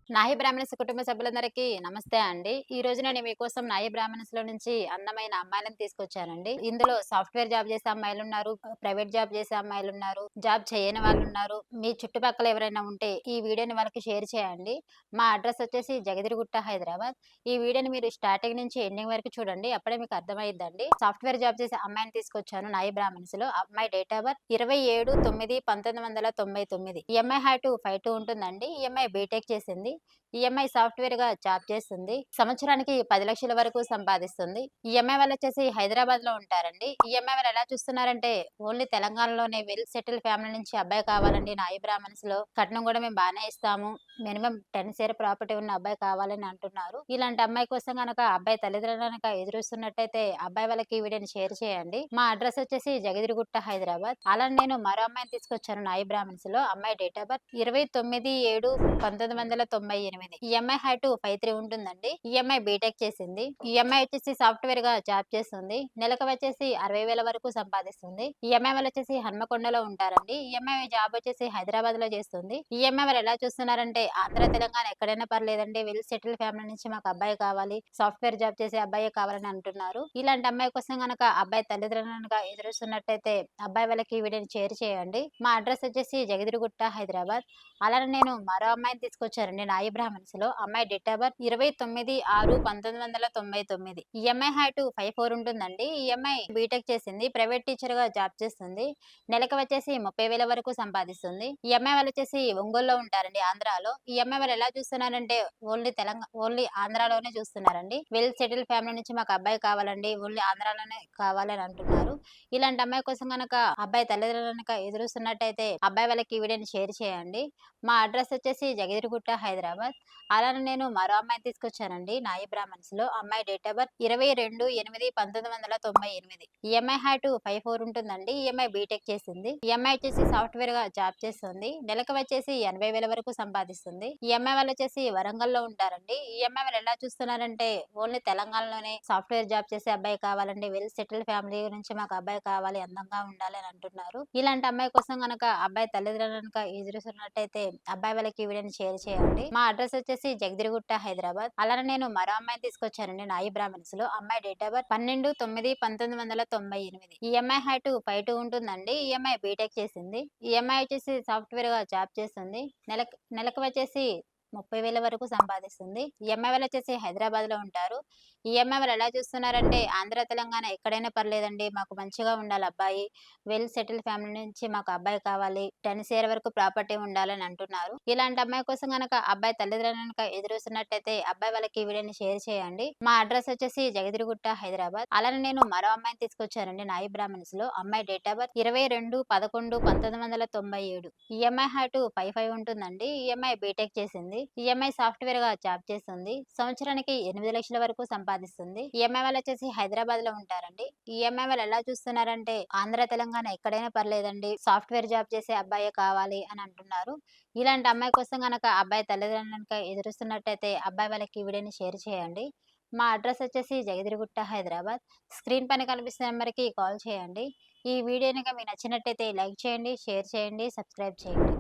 నాయి బ్రాహ్మణస్ కుటుంబ సభ్యులందరికీ నమస్తే అండి. ఈ రోజు నేను మీకోసం నాయి బ్రాహ్మణస్‌లో నుంచి అందమైన అమ్మాయిలను తీసుకొచ్చానండి. ఇందులో సాఫ్ట్‌వేర్ జాబ్ చేసే అమ్మాయిలున్నారు, ప్రైవేట్ జాబ్ చేసే అమ్మాయిలున్నారు, జాబ్ చేయని వాళ్ళున్నారు. మీ చుట్టుపక్కల ఎవరైనా ఉంటే ఈ వీడియోని వాళ్ళకి షేర్ చేయండి. మా అడ్రెస్ వచ్చేసి జగదిరిగుట్ట, హైదరాబాద్. ఈ వీడియోని మీరు స్టార్టింగ్ నుంచి ఎండింగ్ వరకు చూడండి. అప్పుడే మీకు అర్థమైద్దండి. సాఫ్ట్‌వేర్ జాబ్ చేసే అమ్మాయిని తీసుకొచ్చాను నాయి బ్రాహ్మణస్‌లో. అమ్మాయి డేట్ ఆఫ్ బర్త్ 27/9/1999. ఈ అమ్మాయి హైట్ 5'2" ఉంటుందండి. ఈ అమ్మాయి బీటెక్ చేసింది. ఈఎంఐ సాఫ్ట్‌వేర్‌గా జాబ్ చేస్తుంది. సంవత్సరానికి 10,00,000 వరకు సంపాదిస్తుంది. ఈఎంఐ వాళ్ళొచ్చేసి హైదరాబాద్‌లో ఉంటారండి. ఈఎంఐ వాళ్ళు ఎలా చూస్తున్నారంటే ఓన్లీ తెలంగాణలోనే వెల్ సెటిల్ ఫ్యామిలీ నుంచి అబ్బాయి కావాలండి నాయి బ్రాహ్మణ్స్‌లో. కట్నం కూడా మేము బానే ఇస్తాము. మినిమమ్ 10 షేర్ ప్రాపర్టీ ఉన్న అబ్బాయి కావాలని అంటున్నారు. ఇలాంటి అమ్మాయి కోసం గనక అబ్బాయి తల్లిదండ్రులు గనక ఎదురుస్తున్నట్టయితే అబ్బాయి వాళ్ళకి ఈ వీడియోని షేర్ చేయండి. మా అడ్రెస్ వచ్చేసి జగదిరిగుట్ట, హైదరాబాద్. అలానే నేను మరో అమ్మాయిని తీసుకొచ్చాను నాయి బ్రాహ్మణ్స్‌లో. అమ్మాయి date of birth 29/7/1998. EMI height 5'3" ఉంటుందండి. ఈఎంఐ బీటెక్ చేసింది. ఈఎంఐ వచ్చేసి సాఫ్ట్‌వేర్ గా జాబ్ చేస్తుంది. నెలకు వచ్చేసి 60,000 వరకు సంపాదిస్తుంది. ఈఎంఐ వాళ్ళు వచ్చేసి హన్మకొండలో ఉంటారండి. ఈఎంఐ జాబ్ వచ్చేసి హైదరాబాద్ లో చేస్తుంది. ఈఎంఐ వాళ్ళు ఎలా చూస్తున్నారంటే ఆంధ్ర, తెలంగాణ ఎక్కడైనా పర్లేదండి. వెల్ సెటిల్ ఫ్యామిలీ నుంచి మాకు అబ్బాయి కావాలి. సాఫ్ట్‌వేర్ జాబ్ చేసే అబ్బాయే కావాలని అంటున్నారు. ఇలాంటి అమ్మాయి కోసం గనక అబ్బాయి తల్లిదండ్రులు గనక ఎదురుస్తున్నట్టయితే అబ్బాయి వాళ్ళకి ఈ వీడియోని షేర్ చేయండి. మా అడ్రస్ వచ్చేసి జగదిరిగుట్ట, హైదరాబాద్. అలానే నేను మరో అమ్మాయిని తీసుకొచ్చానండి నాయి బ్రాహ్మణ్స్‌లో. అమ్మాయి డేట్ ఆఫ్ బర్త్ 29/6/1999. ఈ అమ్మాయి హైట్ 5'4" ఉంటుందండి. ఈ అమ్మాయి బీటెక్ చేసింది. ప్రైవేట్ టీచర్‌గా జాబ్ చేస్తుంది. నెలకు వచ్చేసి 30,000 వరకు సంపాదిస్తుంది. ఈ అమ్మాయి వాళ్ళొచ్చేసి ఒంగోలులో ఉంటారండి, ఆంధ్రాలో. ఈ అమ్మాయి వాళ్ళు ఎలా చూస్తున్నారంటే ఓన్లీ ఆంధ్రాలోనే చూస్తున్నారండి. వెల్ సెటిల్ ఫ్యామిలీ నుంచి మాకు అబ్బాయి కావాలండి. ఓన్లీ ఆంధ్రాలోనే కావాలని అంటున్నారు. ఇలాంటి అమ్మాయి కోసం గనక అబ్బాయి తల్లిదండ్రులు గనక ఎదురుస్తున్నట్టయితే అబ్బాయి వాళ్ళకి ఈ వీడియోని షేర్ చేయండి. మా అడ్రస్ వచ్చేసి జగదిరిగుట్ట, హైదరాబాద్. అలానే నేను మరో అమ్మాయిని తీసుకొచ్చానండి నాయి బ్రాహ్మణ్స్‌లో. అమ్మాయి డేట్ ఆఫ్ బర్త్ 22/8/1998. ఈ అమ్మాయి హైట్ 5'4" ఉంటుందండి. ఈ అమ్మాయి బీటెక్ చేసింది. ఈ అమ్మాయి వచ్చేసి సాఫ్ట్‌వేర్‌గా జాబ్ చేస్తుంది. నెలకు వచ్చేసి 80,000 వరకు సంపాదిస్తుంది. ఈ అమ్మాయి వాళ్ళు వచ్చేసి వరంగల్‌లో ఉంటారండి. ఈ అమ్మాయి వాళ్ళు ఎలా చూస్తున్నారంటే ఓన్లీ తెలంగాణలోనే సాఫ్ట్‌వేర్ జాబ్ చేసే అబ్బాయి కావాలండి. వెల్ సెటిల్ ఫ్యామిలీ నుంచి మాకు అబ్బాయి కావాలి, అందంగా ఉండాలి అని అంటున్నారు. ఇలాంటి అమ్మాయి కోసం గనక అబ్బాయి తల్లిదండ్రులు గనక ఎదురుస్తున్నట్టయితే అబ్బాయి వాళ్ళకి ఈ వీడియోని షేర్ చేయండి. మా అడ్రస్ వచ్చేసి జగదిరిగుట్ట, హైదరాబాద్. అలానే నేను మరో అమ్మాయిని తీసుకొచ్చానండి నాయి బ్రాహ్మణ్స్‌లో. అమ్మాయి డేట్ ఆఫ్ బర్త్ 12/9/1998. ఈ అమ్మాయి హైట్ 5'2" ఉంటుందండి. ఈ అమ్మాయి బీటెక్ చేసింది. ఈ అమ్మాయి వచ్చేసి సాఫ్ట్‌వేర్‌గా జాబ్ చేస్తుంది. నెలకు వచ్చేసి 30,000 వరకు సంపాదిస్తుంది. ఈ అమ్మాయి వాళ్ళు వచ్చేసి హైదరాబాద్‌లో ఉంటారు. ఈ అమ్మాయి వాళ్ళు ఎలా చూస్తున్నారంటే ఆంధ్ర, తెలంగాణ ఎక్కడైనా పర్లేదండి. మాకు మంచిగా ఉండాలి అబ్బాయి. వెల్ సెటిల్ ఫ్యామిలీ నుంచి మాకు అబ్బాయి కావాలి. 10 షేర్ వరకు ప్రాపర్టీ ఉండాలని అంటున్నారు. ఇలాంటి అమ్మాయి కోసం గనక అబ్బాయి తల్లిదండ్రులు గనక ఎదురుస్తున్నట్టయితే అబ్బాయి వాళ్ళకి ఈ వీడియోని షేర్ చేయండి. మా అడ్రస్ వచ్చేసి జగదిరిగుట్ట, హైదరాబాద్. అలానే నేను మరో అమ్మాయిని తీసుకొచ్చానండి నాయి బ్రాహ్మణ్స్‌లో. అమ్మాయి డేట్ ఆఫ్ బర్త్ 22/11/1997. ఈ అమ్మాయి హైట్ 5'5" ఉంటుందండి. ఈ అమ్మాయి బీటెక్ చేసింది. ఈ అమ్మాయి సాఫ్ట్‌వేర్‌గా జాబ్ చేస్తుంది. సంవత్సరానికి 8,00,000 వరకు సంపాదిస్తుంది. ఈ అమ్మాయి వాళ్ళు వచ్చేసి హైదరాబాద్‌లో ఉంటారండి. ఈ అమ్మాయి వాళ్ళు ఎలా చూస్తున్నారంటే ఆంధ్ర, తెలంగాణ ఎక్కడైనా పర్లేదండి. సాఫ్ట్‌వేర్ జాబ్ చేసే అబ్బాయే కావాలి అని అంటున్నారు. ఇలాంటి అమ్మాయి కోసం గనక అబ్బాయి తల్లిదండ్రులు గనక ఎదురుస్తున్నట్టయితే అబ్బాయి వాళ్ళకి ఈ వీడియోని షేర్ చేయండి. మా అడ్రస్ వచ్చేసి జగదిరిగుట్ట, హైదరాబాద్. స్క్రీన్ పైన కనిపిస్తున్న నెంబర్‌కి కాల్ చేయండి. ఈ వీడియో గనుక మీకు నచ్చినట్టయితే లైక్ చేయండి, షేర్ చేయండి, సబ్స్క్రైబ్ చేయండి.